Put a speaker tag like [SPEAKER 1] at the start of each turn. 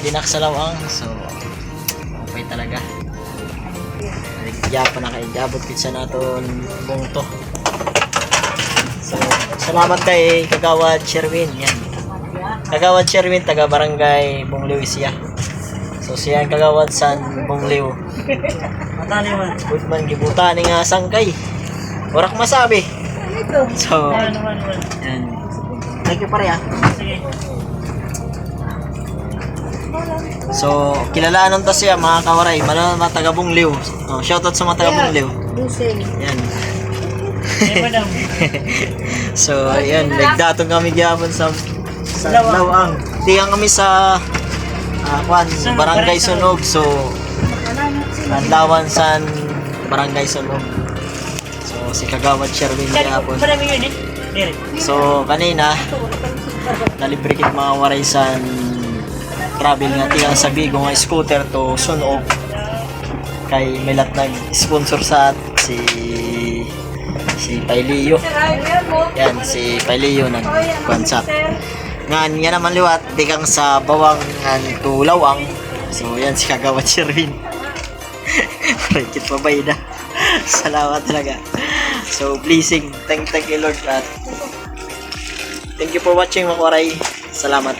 [SPEAKER 1] dinak sa lawang. So okay talaga. Nagyapa na kay gabot kitsa naton bungto. So salamat kay Kagawad Sherwin. Yan. Kagawad Sherwin taga Barangay Bungliw siya. So siya ang kagawad sa Bungliw.
[SPEAKER 2] Matali man.
[SPEAKER 1] Good man gibuta ni nga sangkay. Warak masabi. So yan. Thank you pare ah.
[SPEAKER 2] Sige.
[SPEAKER 1] So, kilalaan nun ta siya mga kawaray, mga taga Bungliw. Oh, shoutout sa mga taga Bungliw. Yan.
[SPEAKER 2] Madam.
[SPEAKER 1] So, yan, nagdatong kami gyapon sa Lawang. Tiyang kami sa Barangay Sunog. So, Lanlawan sa Barangay Sunog. So, si Kagawad Sherwin gyapon.
[SPEAKER 2] Marami yun eh.
[SPEAKER 1] So, kanina nalibre kit mga waray sa travel nga tiyang sa Bigo nga scooter to Sunog. Kay Melat nag-sponsor sa si Pailio. Yan, si Pailio ng Kwansat. Ngan yan naman liwat, di kang sa bawang to Lawang. So yan si Kagawad Sherwin. Rekit pa ba na? Salamat talaga. So pleasing, thank you Lord at thank you for watching mga waray. Salamat.